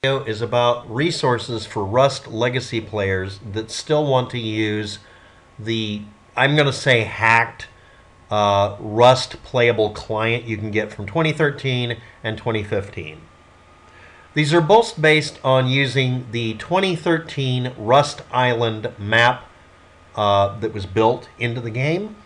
Video is about resources for Rust legacy players that still want to use the, I'm going to say, hacked Rust playable client you can get from 2013 and 2015. These are both based on using the 2013 Rust Island map that was built into the game.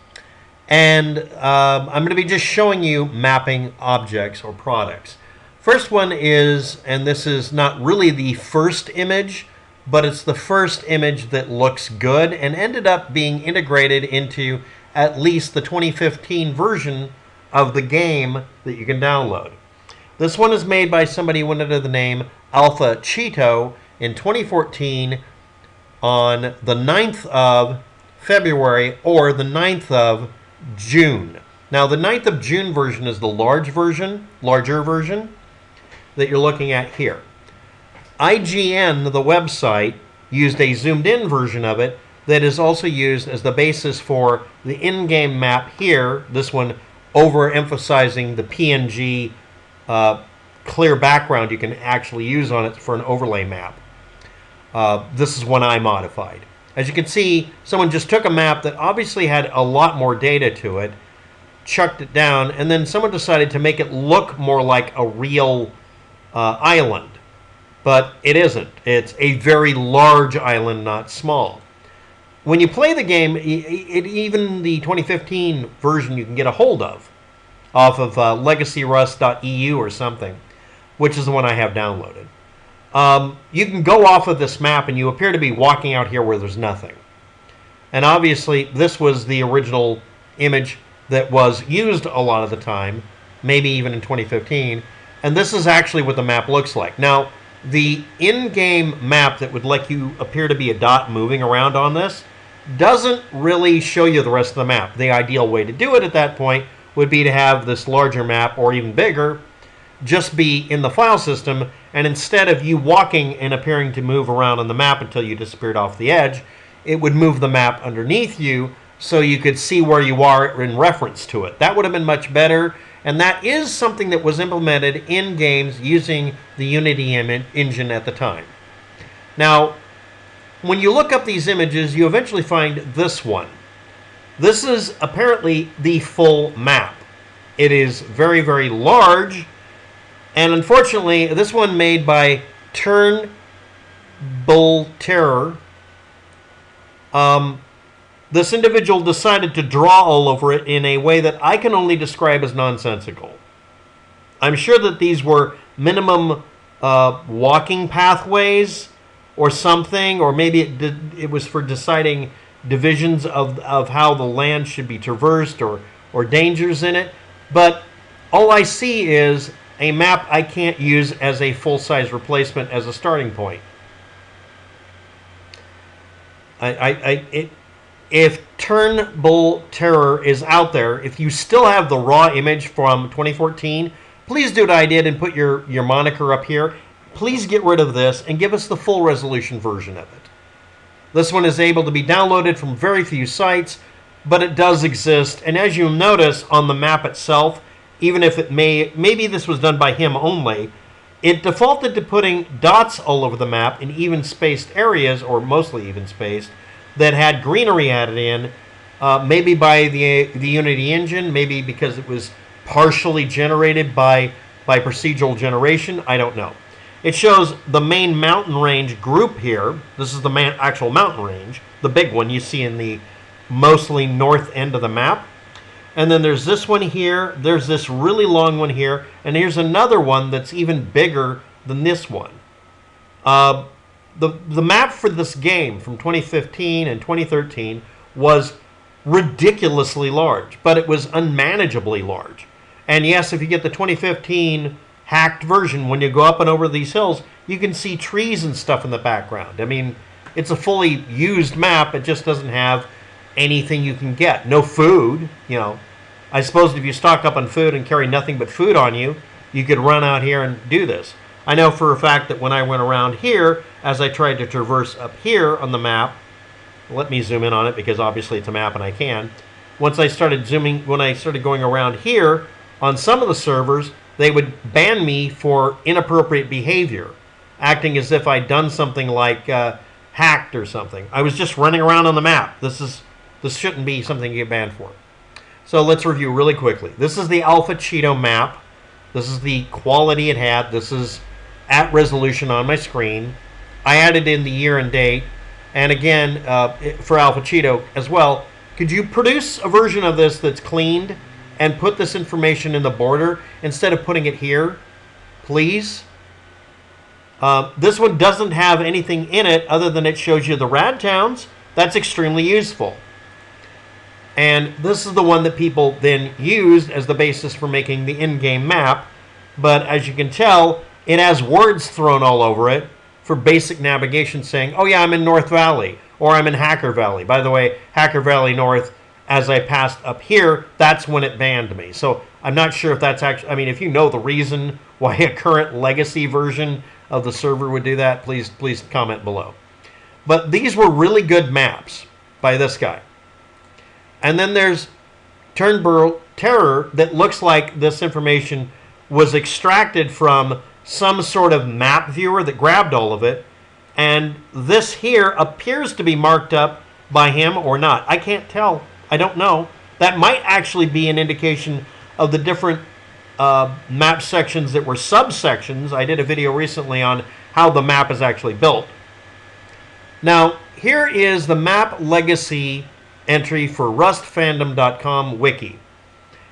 And I'm going to be just showing you mapping objects or products. First one is, and this is not really the first image, but it's the first image that looks good and ended up being integrated into at least the 2015 version of the game that you can download. This one is made by somebody who went under the name AlphaCheeto in 2014 on the 9th of February or the 9th of June. Now the 9th of June version is the larger version that you're looking at here. IGN, the website, used a zoomed in version of it that is also used as the basis for the in-game map here, this one overemphasizing the PNG clear background you can actually use on it for an overlay map. This is one I modified. As you can see, someone just took a map that obviously had a lot more data to it, chucked it down, and then someone decided to make it look more like a real island. But it isn't. It's a very large island, not small. When you play the game, even the 2015 version you can get a hold of off of legacyrust.eu or something, which is the one I have downloaded. You can go off of this map and you appear to be walking out here where there's nothing. And obviously this was the original image that was used a lot of the time, maybe even in 2015. And this is actually what the map looks like. Now, the in-game map that would let you appear to be a dot moving around on this doesn't really show you the rest of the map. The ideal way to do it at that point would be to have this larger map, or even bigger, just be in the file system, and instead of you walking and appearing to move around on the map until you disappeared off the edge, it would move the map underneath you so you could see where you are in reference to it. That would have been much better. And that is something that was implemented in games using the Unity engine at the time. Now, when you look up these images, you eventually find this one. This is apparently the full map. It is very, very large. And unfortunately, this one made by turnbullterror. This individual decided to draw all over it in a way that I can only describe as nonsensical. I'm sure that these were minimum walking pathways or something, or maybe it was for deciding divisions of how the land should be traversed or dangers in it. But all I see is a map I can't use as a full-size replacement as a starting point. If turnbullterror is out there, if you still have the raw image from 2014, please do what I did and put your moniker up here. Please get rid of this and give us the full resolution version of it. This one is able to be downloaded from very few sites, but it does exist. And as you'll notice on the map itself, even if it maybe this was done by him only, it defaulted to putting dots all over the map in even spaced areas, or mostly even spaced, that had greenery added in, maybe by the Unity engine, maybe because it was partially generated by procedural generation. I don't know. It shows the main mountain range group here. This is the actual mountain range, the big one you see in the mostly north end of the map. And then there's this one here. There's this really long one here. And here's another one that's even bigger than this one. The map for this game from 2015 and 2013 was ridiculously large, but it was unmanageably large. And yes, if you get the 2015 hacked version, when you go up and over these hills, you can see trees and stuff in the background. I mean, it's a fully used map. It just doesn't have anything you can get. No food, you know. I suppose if you stock up on food and carry nothing but food on you, you could run out here and do this. I know for a fact that when I went around here, as I tried to traverse up here on the map, let me zoom in on it because obviously it's a map and I can. Once I started when I started going around here, on some of the servers, they would ban me for inappropriate behavior. acting as if I'd done something like hacked or something. I was just running around on the map. This shouldn't be something you get banned for. So let's review really quickly. This is the AlphaCheeto map. This is the quality it had. This is at resolution on my screen. I added in the year and date. And again, for AlphaCheeto as well, could you produce a version of this that's cleaned and put this information in the border instead of putting it here, please? This one doesn't have anything in it other than it shows you the rad towns. That's extremely useful. And this is the one that people then used as the basis for making the in-game map. But as you can tell, it has words thrown all over it for basic navigation saying, oh yeah, I'm in North Valley, or I'm in Hacker Valley. By the way, Hacker Valley North, as I passed up here, that's when it banned me. So I'm not sure if that's actually, I mean, if you know the reason why a current legacy version of the server would do that, please comment below. But these were really good maps by this guy. And then there's turnbullterror that looks like this information was extracted from some sort of map viewer that grabbed all of it. And this here appears to be marked up by him or not. I can't tell. I don't know. That might actually be an indication of the different map sections that were subsections. I did a video recently on how the map is actually built. Now, here is the map legacy entry for rustfandom.com wiki.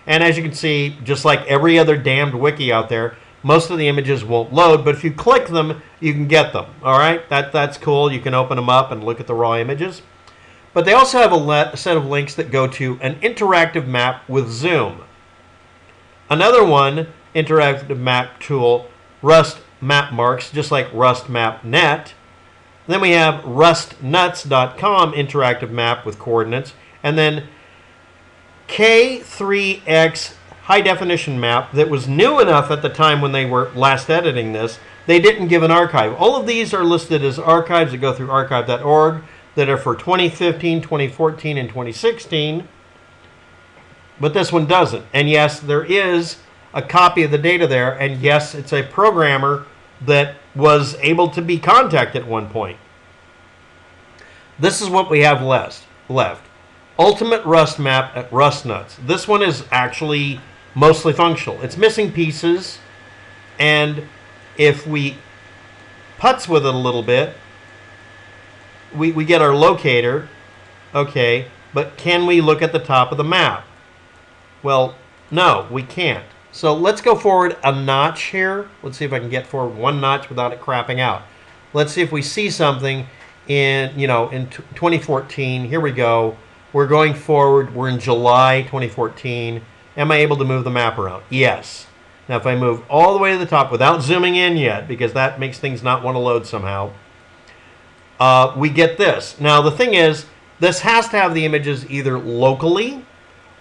And as you can see, just like every other damned wiki out there, most of the images won't load, but if you click them, you can get them. All right, that's cool. You can open them up and look at the raw images. But they also have a set of links that go to an interactive map with zoom. Another one, interactive map tool, Rust Map Marks, just like Rust Map Net. Then we have rustnuts.com interactive map with coordinates. And then K3X high definition map that was new enough at the time when they were last editing this, they didn't give an archive. All of these are listed as archives that go through archive.org that are for 2015, 2014, and 2016. But this one doesn't. And yes, there is a copy of the data there. And yes, it's a programmer that was able to be contacted at one point. This is what we have left. Ultimate Rust map at rustnuts. This one is actually mostly functional. It's missing pieces, and if we putz with it a little bit, we get our locator. Okay, but can we look at the top of the map? Well, no, we can't. So let's go forward a notch here. Let's see if I can get forward one notch without it crapping out. Let's see if we see something in 2014. Here we go. We're going forward. We're in July 2014. Am I able to move the map around? Yes. Now, if I move all the way to the top without zooming in yet, because that makes things not want to load somehow, we get this. Now, the thing is, this has to have the images either locally,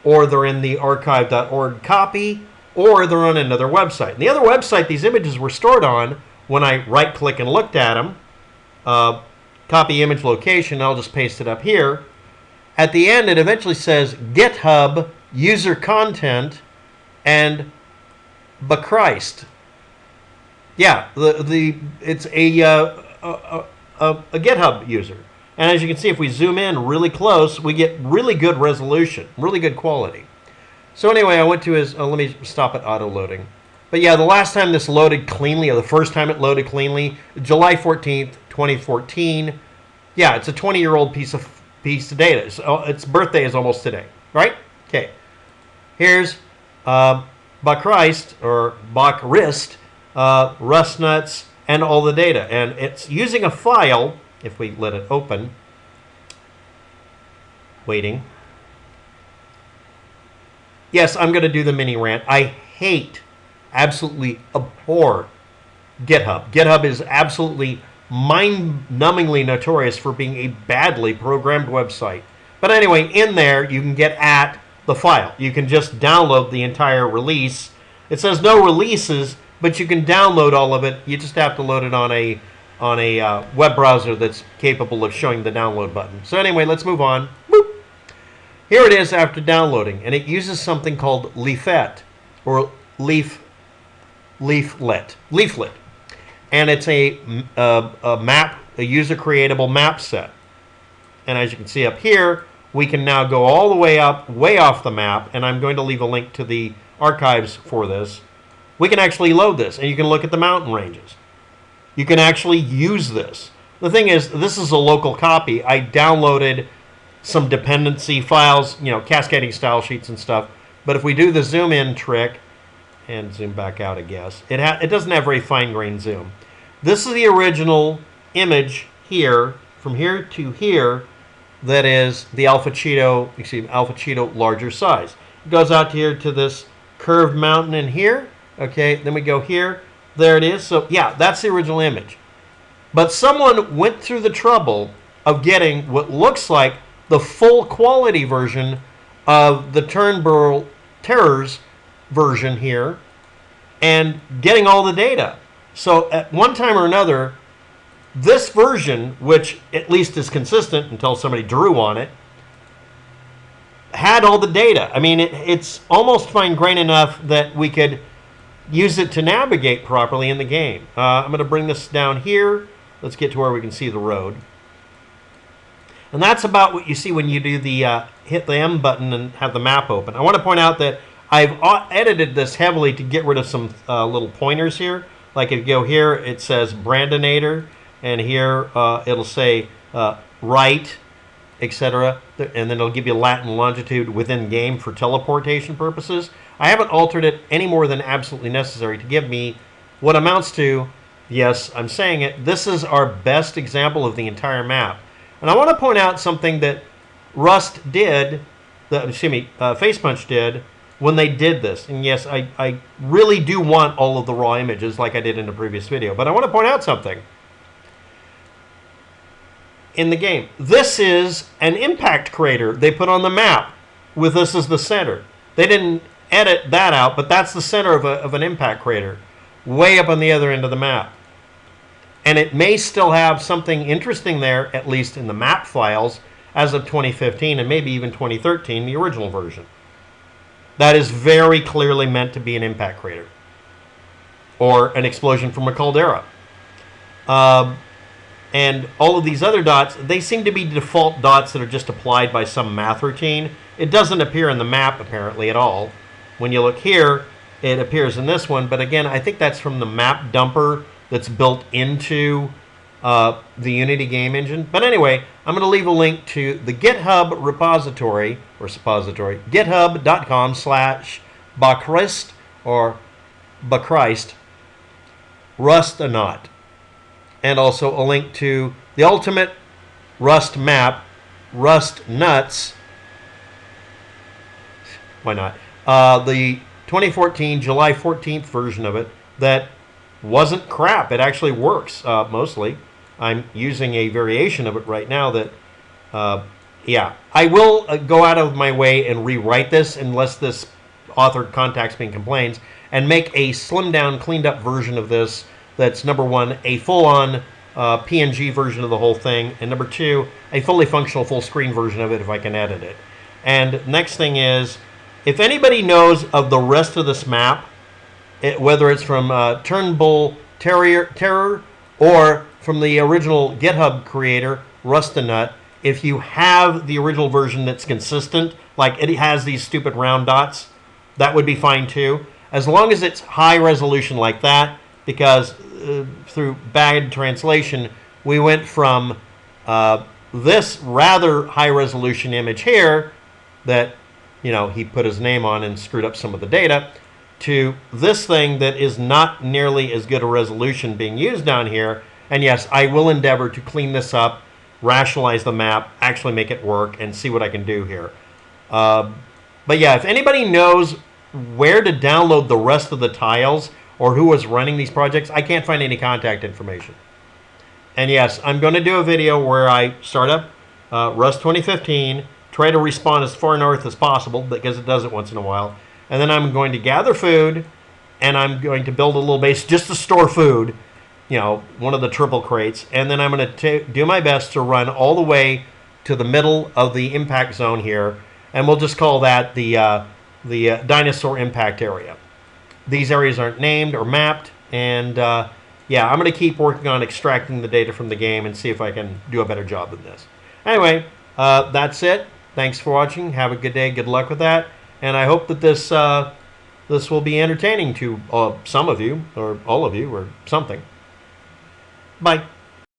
or they're in the archive.org copy, or they're on another website. And the other website these images were stored on, when I right-click and looked at them, copy image location, I'll just paste it up here. At the end, it eventually says GitHub, user content, and bachrist. Yeah, it's a GitHub user. And as you can see, if we zoom in really close, we get really good resolution, really good quality. So anyway, I went to his, let me stop it auto-loading. But yeah, the last time this loaded cleanly, or the first time it loaded cleanly, July 14th, 2014. Yeah, it's a 20-year-old piece of data. So its birthday is almost today, right? Okay. Here's bachrist, or bachrist, rustnuts, and all the data. And it's using a file, if we let it open, waiting. Yes, I'm going to do the mini rant. I hate, absolutely abhor GitHub. GitHub is absolutely mind-numbingly notorious for being a badly programmed website. But anyway, in there, you can get at the file. You can just download the entire release. It says no releases, but you can download all of it. You just have to load it on a web browser that's capable of showing the download button. So anyway, let's move on. Boop. Here it is after downloading, and it uses something called leaflet, or leaflet. and it's a map, a user creatable map set. And as you can see up here, we can now go all the way up, way off the map, and I'm going to leave a link to the archives for this. We can actually load this, and you can look at the mountain ranges. You can actually use this. The thing is, this is a local copy. I downloaded some dependency files, cascading style sheets and stuff. But if we do the zoom in trick, and zoom back out, I guess, it doesn't have very fine-grained zoom. This is the original image here, from here to here, that is the AlphaCheeto larger size. It goes out here to this curved mountain in here. Okay, then we go here. There it is. So yeah, that's the original image. But someone went through the trouble of getting what looks like the full quality version of the turnbullterror's version here and getting all the data. So at one time or another, this version, which at least is consistent until somebody drew on it, had all the data. I mean, it's almost fine-grained enough that we could use it to navigate properly in the game. I'm going to bring this down here. Let's get to where we can see the road. And that's about what you see when you do the hit the M button and have the map open. I want to point out that I've edited this heavily to get rid of some little pointers here. Like if you go here, it says Brandinator, and here it'll say right, etc. And then it'll give you lat and longitude within game for teleportation purposes. I haven't altered it any more than absolutely necessary to give me what amounts to, yes, I'm saying it, this is our best example of the entire map. And I want to point out something that Rust did, Facepunch did, when they did this. And yes, I really do want all of the raw images like I did in the previous video. But I want to point out something. In the game, this is an impact crater they put on the map with this as the center. They didn't edit that out, but that's the center of an impact crater way up on the other end of the map. And it may still have something interesting there, at least in the map files, as of 2015 and maybe even 2013, the original version. That is very clearly meant to be an impact crater or an explosion from a caldera. And all of these other dots, they seem to be default dots that are just applied by some math routine. It doesn't appear in the map, apparently, at all. When you look here, it appears in this one. But again, I think that's from the map dumper that's built into the Unity game engine. But anyway, I'm going to leave a link to the GitHub repository, or suppository, github.com/bachrist, or bachrist, Rust-a-Not. And also a link to the ultimate Rust map, Rust Nuts. Why not? The 2014 July 14th version of it that wasn't crap. It actually works mostly. I'm using a variation of it right now that, yeah. I will go out of my way and rewrite this unless this author contacts me and complains, and make a slimmed down, cleaned up version of this that's, number one, a full-on PNG version of the whole thing, and number two, a fully functional full-screen version of it if I can edit it. And next thing is, if anybody knows of the rest of this map, whether it's from turnbullterror or from the original GitHub creator, Rust-a-Nut, if you have the original version that's consistent, like it has these stupid round dots, that would be fine too. As long as it's high resolution like that, because through bad translation, we went from this rather high resolution image here that, he put his name on and screwed up some of the data, to this thing that is not nearly as good a resolution being used down here. And yes, I will endeavor to clean this up, rationalize the map, actually make it work, and see what I can do here. But yeah, if anybody knows where to download the rest of the tiles or who was running these projects, I can't find any contact information. And yes, I'm going to do a video where I start up Rust 2015, try to respawn as far north as possible, because it does it once in a while. And then I'm going to gather food, and I'm going to build a little base just to store food, one of the triple crates. And then I'm going to do my best to run all the way to the middle of the impact zone here. And we'll just call that the dinosaur impact area. These areas aren't named or mapped, and yeah, I'm going to keep working on extracting the data from the game and see if I can do a better job than this. Anyway, that's it. Thanks for watching. Have a good day. Good luck with that. And I hope that this will be entertaining to some of you, or all of you, or something. Bye.